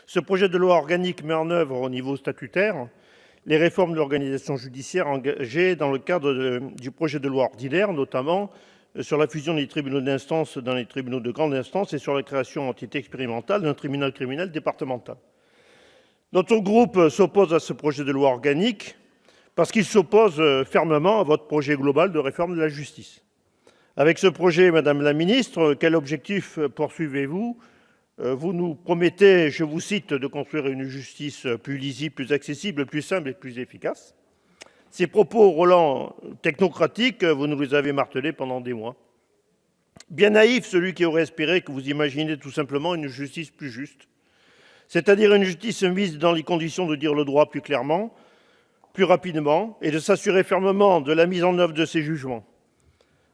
Ce projet de loi organique met en œuvre au niveau statutaire les réformes de l'organisation judiciaire engagées dans le cadre du projet de loi ordinaire, notamment sur la fusion des tribunaux d'instance dans les tribunaux de grande instance et sur la création en titre expérimental d'un tribunal criminel départemental. Notre groupe s'oppose à ce projet de loi organique parce qu'il s'oppose fermement à votre projet global de réforme de la justice. Avec ce projet, Madame la Ministre, quel objectif poursuivez-vous ? Vous nous promettez, je vous cite, de construire une justice plus lisible, plus accessible, plus simple et plus efficace. Ces propos relents technocratiques, vous nous les avez martelés pendant des mois. Bien naïf celui qui aurait espéré que vous imaginez tout simplement une justice plus juste, c'est-à-dire une justice mise dans les conditions de dire le droit plus clairement, plus rapidement, et de s'assurer fermement de la mise en œuvre de ces jugements.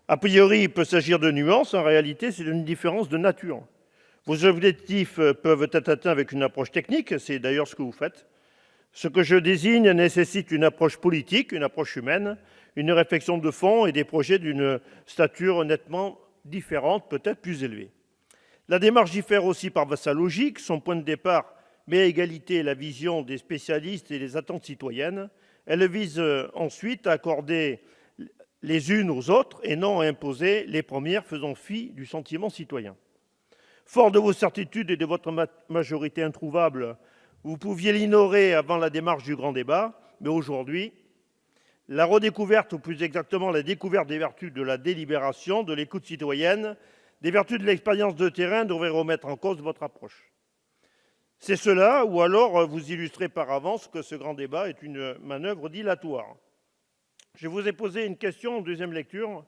A priori, il peut s'agir de nuances, en réalité, c'est une différence de nature. Vos objectifs peuvent être atteints avec une approche technique, c'est d'ailleurs ce que vous faites. Ce que je désigne nécessite une approche politique, une approche humaine, une réflexion de fond et des projets d'une stature nettement différente, peut-être plus élevée. La démarche diffère aussi par sa logique, son point de départ met à égalité la vision des spécialistes et les attentes citoyennes. Elle vise ensuite à accorder les unes aux autres et non à imposer les premières, faisant fi du sentiment citoyen. Fort de vos certitudes et de votre majorité introuvable, vous pouviez l'ignorer avant la démarche du grand débat, mais aujourd'hui, la redécouverte, ou plus exactement la découverte des vertus de la délibération, de l'écoute citoyenne, des vertus de l'expérience de terrain devrait remettre en cause votre approche. C'est cela, ou alors vous illustrez par avance que ce grand débat est une manœuvre dilatoire. Je vous ai posé une question en deuxième lecture.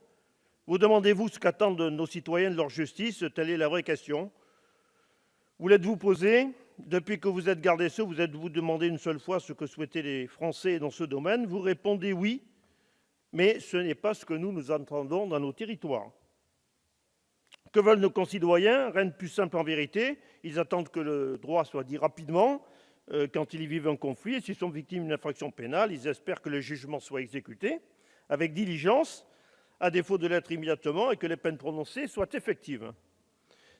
Vous demandez-vous ce qu'attendent nos citoyens de leur justice? Telle est la vraie question. Vous l'êtes-vous posé? Depuis que vous êtes garde des Sceaux, vous êtes-vous demandé une seule fois ce que souhaitaient les Français dans ce domaine? Vous répondez oui, mais ce n'est pas ce que nous entendons dans nos territoires. Que veulent nos concitoyens? Rien de plus simple en vérité. Ils attendent que le droit soit dit rapidement quand ils vivent un conflit. Et s'ils sont victimes d'une infraction pénale, ils espèrent que le jugement soit exécuté avec diligence, à défaut de l'être immédiatement, et que les peines prononcées soient effectives.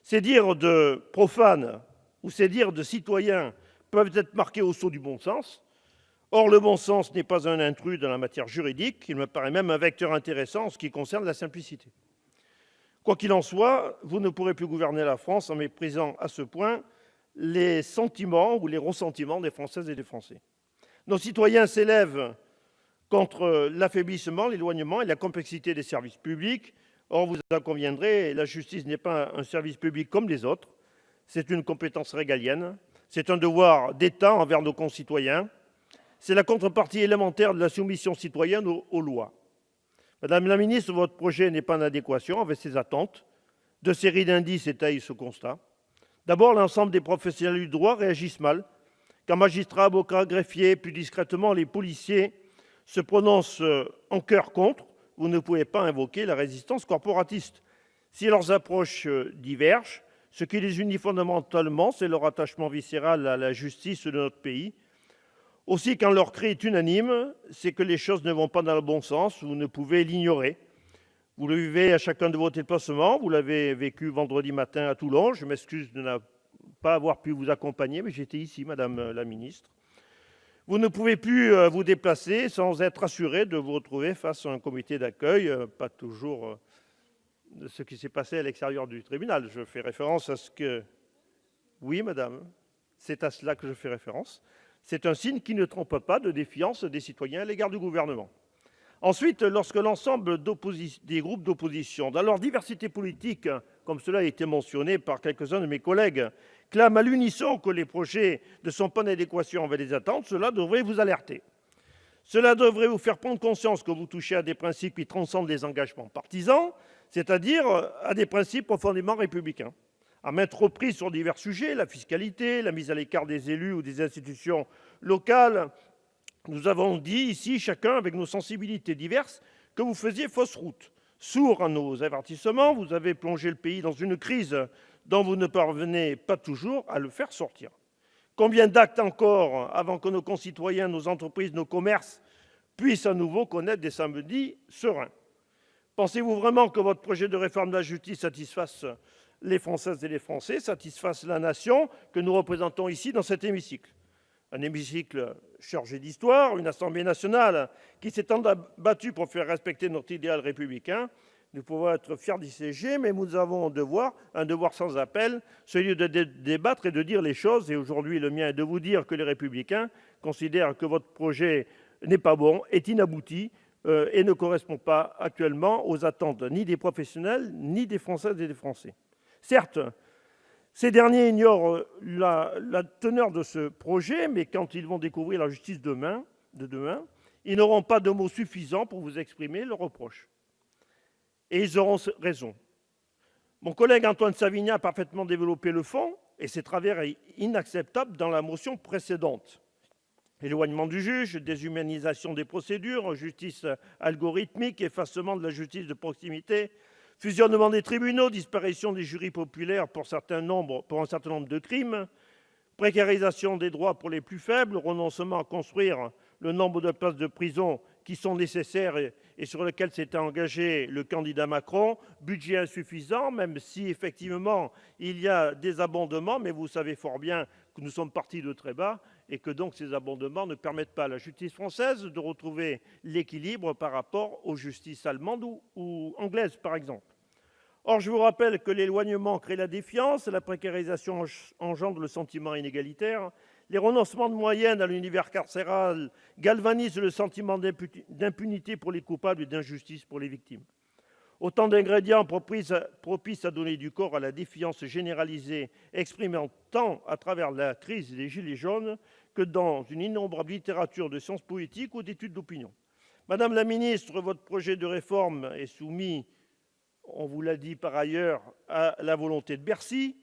Ces dires de profanes ou ces dires de citoyens peuvent être marqués au sceau du bon sens. Or, le bon sens n'est pas un intrus dans la matière juridique, il me paraît même un vecteur intéressant en ce qui concerne la simplicité. Quoi qu'il en soit, vous ne pourrez plus gouverner la France en méprisant à ce point les sentiments ou les ressentiments des Françaises et des Français. Nos citoyens s'élèvent contre l'affaiblissement, l'éloignement et la complexité des services publics. Or, vous en conviendrez, la justice n'est pas un service public comme les autres. C'est une compétence régalienne. C'est un devoir d'État envers nos concitoyens. C'est la contrepartie élémentaire de la soumission citoyenne aux lois. Madame la ministre, votre projet n'est pas en adéquation avec ces attentes. Deux séries d'indices étayent ce constat. D'abord, l'ensemble des professionnels du droit réagissent mal. Quand magistrats, avocats, greffiers, plus discrètement les policiers se prononcent en chœur contre, vous ne pouvez pas invoquer la résistance corporatiste. Si leurs approches divergent, ce qui les unit fondamentalement, c'est leur attachement viscéral à la justice de notre pays. Aussi, quand leur cri est unanime, c'est que les choses ne vont pas dans le bon sens, vous ne pouvez l'ignorer. Vous le vivez à chacun de vos déplacements, vous l'avez vécu vendredi matin à Toulon. Je m'excuse de ne pas avoir pu vous accompagner, mais j'étais ici, Madame la Ministre. Vous ne pouvez plus vous déplacer sans être assuré de vous retrouver face à un comité d'accueil, pas toujours de ce qui s'est passé à l'extérieur du tribunal. Je fais référence à ce que... Oui, madame, c'est à cela que je fais référence. C'est un signe qui ne trompe pas de défiance des citoyens à l'égard du gouvernement. Ensuite, lorsque l'ensemble des groupes d'opposition, dans leur diversité politique, comme cela a été mentionné par quelques-uns de mes collègues, clament à l'unisson que les projets ne sont pas en adéquation avec les attentes, cela devrait vous alerter. Cela devrait vous faire prendre conscience que vous touchez à des principes qui transcendent les engagements partisans, c'est-à-dire à des principes profondément républicains. À maintes reprises sur divers sujets, la fiscalité, la mise à l'écart des élus ou des institutions locales, nous avons dit ici, chacun avec nos sensibilités diverses, que vous faisiez fausse route. Sourd à nos avertissements, vous avez plongé le pays dans une crise dont vous ne parvenez pas toujours à le faire sortir. Combien d'actes encore avant que nos concitoyens, nos entreprises, nos commerces puissent à nouveau connaître des samedis sereins? Pensez-vous vraiment que votre projet de réforme de la justice satisfasse les Françaises et les Français satisfassent la nation que nous représentons ici dans cet hémicycle. Un hémicycle chargé d'histoire, une Assemblée nationale qui s'est tant battue pour faire respecter notre idéal républicain. Nous pouvons être fiers d'y siéger, mais nous avons un devoir sans appel, celui de débattre et de dire les choses. Et aujourd'hui, le mien est de vous dire que les Républicains considèrent que votre projet n'est pas bon, est inabouti et ne correspond pas actuellement aux attentes ni des professionnels, ni des Françaises et des Français. Certes, ces derniers ignorent la teneur de ce projet, mais quand ils vont découvrir la justice de demain, ils n'auront pas de mots suffisants pour vous exprimer leurs reproches. Et ils auront raison. Mon collègue Antoine Savigny a parfaitement développé le fond, et ses travers est inacceptable dans la motion précédente. Éloignement du juge, déshumanisation des procédures, justice algorithmique, effacement de la justice de proximité, fusionnement des tribunaux, disparition des jurys populaires pour un certain nombre de crimes, précarisation des droits pour les plus faibles, renoncement à construire le nombre de places de prison qui sont nécessaires et sur lesquelles s'était engagé le candidat Macron, budget insuffisant, même si effectivement il y a des abondements, mais vous savez fort bien que nous sommes partis de très bas et que donc ces abondements ne permettent pas à la justice française de retrouver l'équilibre par rapport aux justices allemandes ou anglaises, par exemple. Or, je vous rappelle que l'éloignement crée la défiance, la précarisation engendre le sentiment inégalitaire, les renoncements de moyens dans l'univers carcéral galvanisent le sentiment d'impunité pour les coupables et d'injustice pour les victimes. Autant d'ingrédients propices à donner du corps à la défiance généralisée, exprimée tant à travers la crise des Gilets jaunes que dans une innombrable littérature de sciences politiques ou d'études d'opinion. Madame la ministre, votre projet de réforme est soumis, on vous l'a dit par ailleurs, à la volonté de Bercy.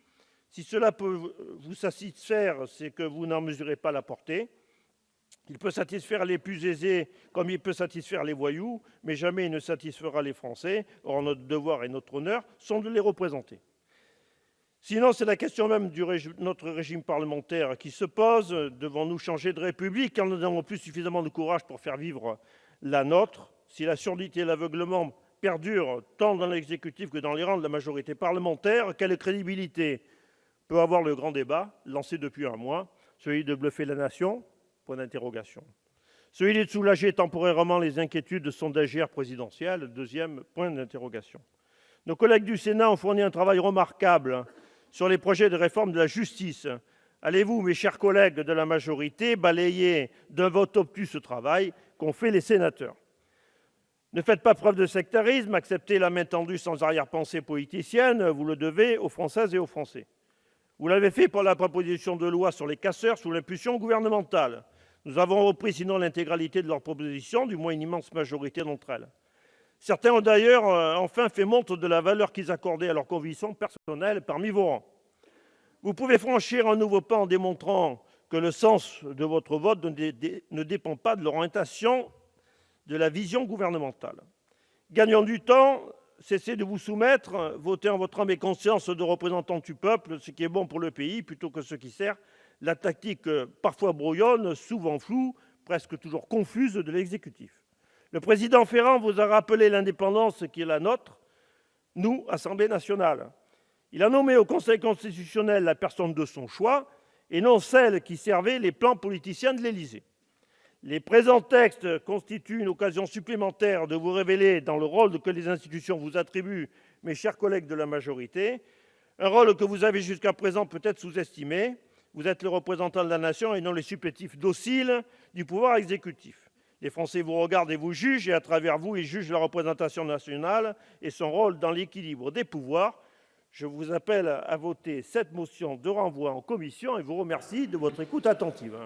Si cela peut vous satisfaire, c'est que vous n'en mesurez pas la portée. Il peut satisfaire les plus aisés comme il peut satisfaire les voyous, mais jamais il ne satisfera les Français. Or, notre devoir et notre honneur sont de les représenter. Sinon, c'est la question même de notre régime parlementaire qui se pose. Devons-nous changer de République quand nous n'avons plus suffisamment de courage pour faire vivre la nôtre? Si la surdité et l'aveuglement perdurent tant dans l'exécutif que dans les rangs de la majorité parlementaire, quelle crédibilité peut avoir le grand débat lancé depuis un mois, celui de bluffer la nation? Point d'interrogation. Celui de soulager temporairement les inquiétudes sondagières présidentielles? Deuxième point d'interrogation. Nos collègues du Sénat ont fourni un travail remarquable sur les projets de réforme de la justice. Allez-vous, mes chers collègues de la majorité, balayer d'un vote obtus ce travail qu'ont fait les sénateurs? Ne faites pas preuve de sectarisme, acceptez la main tendue sans arrière-pensée politicienne, vous le devez aux Françaises et aux Français. Vous l'avez fait pour la proposition de loi sur les casseurs sous l'impulsion gouvernementale. Nous avons repris sinon l'intégralité de leurs propositions, du moins une immense majorité d'entre elles. Certains ont d'ailleurs enfin fait montre de la valeur qu'ils accordaient à leurs convictions personnelles parmi vos rangs. Vous pouvez franchir un nouveau pas en démontrant que le sens de votre vote ne dépend pas de l'orientation de la vision gouvernementale. Gagnons du temps, cessez de vous soumettre, votez en votre âme et conscience de représentants du peuple, ce qui est bon pour le pays, plutôt que ce qui sert la tactique parfois brouillonne, souvent floue, presque toujours confuse de l'exécutif. Le président Ferrand vous a rappelé l'indépendance qui est la nôtre, nous, Assemblée nationale. Il a nommé au Conseil constitutionnel la personne de son choix et non celle qui servait les plans politiciens de l'Élysée. Les présents textes constituent une occasion supplémentaire de vous révéler dans le rôle que les institutions vous attribuent, mes chers collègues de la majorité, un rôle que vous avez jusqu'à présent peut-être sous-estimé. Vous êtes le représentant de la nation et non les supplétifs dociles du pouvoir exécutif. Les Français vous regardent et vous jugent, et à travers vous, ils jugent la représentation nationale et son rôle dans l'équilibre des pouvoirs. Je vous appelle à voter cette motion de renvoi en commission et vous remercie de votre écoute attentive.